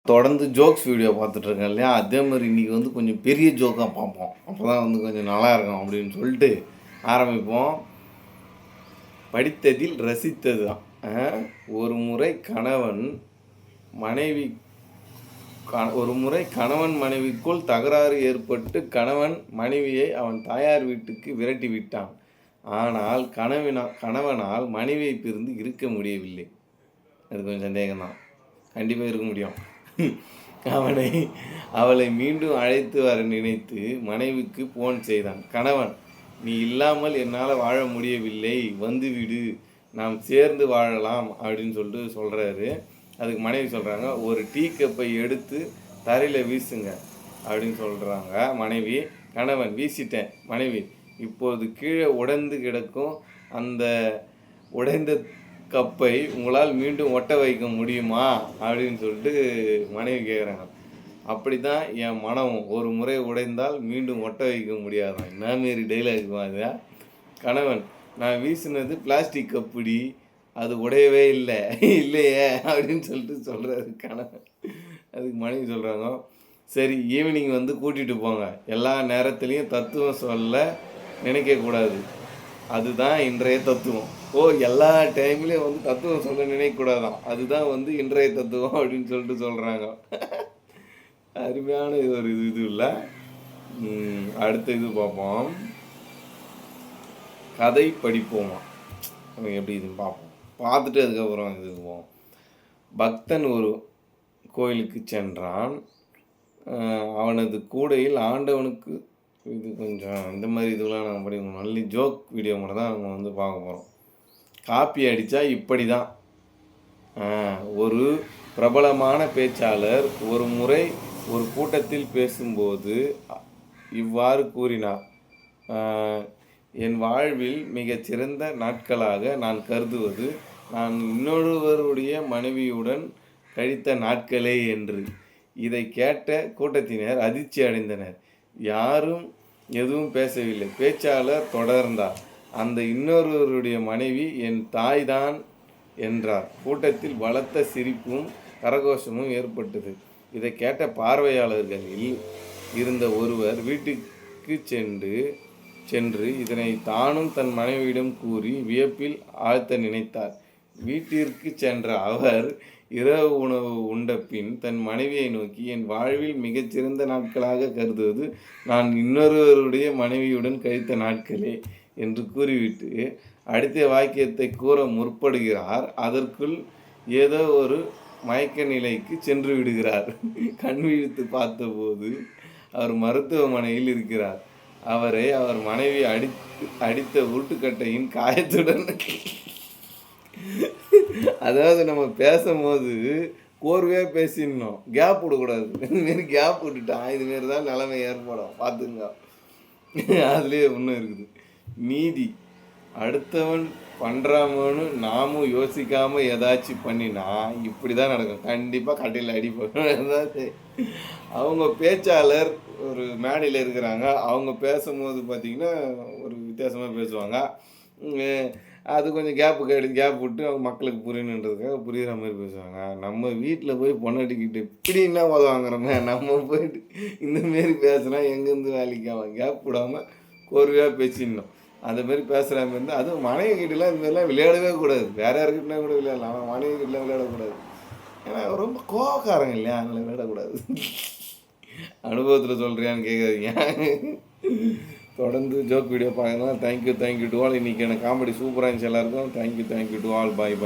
தொடர்ந்து jokes video பார்த்துட்ருக்கேன் இல்லையா, அதே மாதிரி இன்றைக்கி வந்து கொஞ்சம் பெரிய ஜோக்காக பார்ப்போம். அப்போ தான் வந்து கொஞ்சம் நல்லா இருக்கும் அப்படின்னு சொல்லிட்டு ஆரம்பிப்போம். படித்ததில் ரசித்தது தான். ஒரு முறை கணவன் மனைவிக்குள் தகராறு ஏற்பட்டு கணவன் மனைவியை அவன் தாயார் வீட்டுக்கு விரட்டி விட்டான். ஆனால் கணவனால் மனைவியை பிரிந்து இருக்க முடியவில்லை. அது கொஞ்சம் சந்தேகம்தான், கண்டிப்பாக இருக்க முடியும். அவளை மீண்டும் அழைத்து வர நினைத்து மனைவிக்கு போன் செய்தான். கணவன், நீ இல்லாமல் என்னால் வாழ முடியவில்லை, வந்துவிடு, நாம் சேர்ந்து வாழலாம் அப்படின்னு சொல்லிட்டு சொல்கிறாரு. அதுக்கு மனைவி சொல்கிறாங்க, ஒரு டீ கப்பை எடுத்து தரையில் வீசுங்க அப்படின்னு சொல்கிறாங்க மனைவி. கணவன், வீசிட்டேன். மனைவி, இப்போது கீழே உடைந்து கிடக்கும் அந்த உடைந்த கப்பை உங்களால் மீண்டும் ஒட்ட வைக்க முடியுமா அப்படின்னு சொல்லிட்டு மனைவி கேட்குறாங்க. அப்படி தான் என் மனம் ஒரு முறை உடைந்தால் மீண்டும் ஒட்ட வைக்க முடியாதான். என்ன மாரி டைலாக் அது? கணவன், நான் வீசினது பிளாஸ்டிக் கப்புடி, அது உடையவே இல்லையே அப்படின்னு சொல்லிட்டு சொல்கிறாரு கணவன். அதுக்கு மனைவி சொல்கிறாங்க, சரி ஈவினிங் வந்து கூட்டிகிட்டு போங்க, எல்லா நேரத்துலேயும் தத்துவம் சொல்ல நினைக்கக்கூடாது, அதுதான் இன்றைய தத்துவம். எல்லா டைம்லேயும் வந்து தத்துவம் சொல்ல நினைக்கக்கூடாதான், அதுதான் வந்து இன்றைய தத்துவம் அப்படின்னு சொல்லிட்டு சொல்கிறாங்க. அருமையான இது ஒரு இது இல்லை. அடுத்த இது பார்ப்போம். கதை படிப்போமா, எப்படி இதுன்னு பார்ப்போம். பார்த்துட்டு அதுக்கப்புறம் இதுக்கு போவோம். பக்தன் ஒரு கோயிலுக்கு சென்றான். அவனது கூடையில் ஆண்டவனுக்கு, இது கொஞ்சம் இந்த மாதிரி இதெல்லாம் நாங்கள் படிக்கணும், நல்ல ஜோக் வீடியோ மட்டும் தான் நம்ம வந்து பார்க்க போகிறோம். காப்பி அடித்தா இப்படி தான். ஒரு பிரபலமான பேச்சாளர் ஒரு முறை ஒரு கூட்டத்தில் பேசும்போது இவ்வாறு கூறினார், என் வாழ்வில் மிகச்சிறந்த நாட்களாக நான் கருதுவது நான் இன்னொருவருடைய மனைவியுடன் கழித்த நாட்களே என்று. இதை கேட்ட கூட்டத்தினர் அதிர்ச்சி அடைந்தனர். யாரும் எதுவும் பேசவில்லை. பேச்சாளர் தொடர்ந்தார், அந்த இன்னொருவருடைய மனைவி என் தாய்தான் என்றார். கூட்டத்தில் பலத்த சிரிப்பும் கரகோஷமும் ஏற்பட்டது. இதை கேட்ட பார்வையாளர்களில் இருந்த ஒருவர் வீட்டுக்கு சென்று இதனை தானும் தன் மனைவியிடம் கூறி வியப்பில் ஆழ்த்த நினைத்தார். வீட்டிற்கு சென்ற அவர் இரவு உணவு உண்ட பின் தன் மனைவியை நோக்கி, என் வாழ்வில் மிகச்சிறந்த நாட்களாக கருதுவது நான் இன்னொருவருடைய மனைவியுடன் கழித்த நாட்களே என்று கூறிவிட்டு அடுத்த வாக்கியத்தை கூற முற்படுகிறார். அதற்குள் ஏதோ ஒரு மயக்க நிலைக்கு சென்று விடுகிறார். கண் விழித்து பார்த்தபோது அவர் மருத்துவமனையில் இருக்கிறார். அவரை அவர் மனைவி அடித்த உருட்டுக்கட்டையின் காயத்துடன், அதாவது நம்ம பேசும்போது கோர்வையாக பேசிடணும், கேப் விடக்கூடாது. இதுமாரி கேப் விட்டுட்டா இதுமாரி தான் நிலைமை ஏற்படும், பார்த்துங்க. அதுலேயே ஒன்றும் இருக்குது. நீதி, அடுத்தவன் பண்ணுறாமனு நாமும் யோசிக்காமல் ஏதாச்சும் பண்ணினா இப்படி தான் நடக்கும், கண்டிப்பாக கட்டையில் அடிப்போம். அவங்க பேச்சாளர் ஒரு மேடையில் இருக்கிறாங்க, அவங்க பேசும்போது பார்த்திங்கன்னா ஒரு வித்தியாசமாக பேசுவாங்க. அது கொஞ்சம் கேப் விட்டு அவங்க மக்களுக்கு புரியணுன்றதுக்காக புரிகிற மாதிரி பேசுவாங்க. நம்ம வீட்டில் போய் பொண்ணாட்டிக்கிட்டு இப்படின்னா உதவாங்கிறோமே, நம்ம போயிட்டு இந்தமாரி பேசுனா எங்கேருந்து வேலைக்கு ஆகும்? கேப் விடாமல் கோர்வையாக பேசிடணும். அதுமாரி பேசுகிற மாதிரி இருந்தால், அதுவும் மனைவி கிட்டலாம் இதுமாரிலாம் விளையாடவே கூடாது. வேறு யாருக்கிட்டனா கூட விளையாடலாம், ஆனால் மனைவி கிட்டலாம் விளையாடக்கூடாது. ஏன்னா ரொம்ப கோவக்காரங்க இல்லையா, அதனால் விளையாடக்கூடாது. அனுபவத்தில் சொல்கிறியான்னு கேட்காதீங்க. தொடர்ந்து ஜோக் வீடியோ பார்க்கலாம். Thank you to all. இன்றைக்கி எனக்கு காமெடி சூப்பராக இருந்துச்சு எல்லாருக்கும். Thank you to all. பாய்.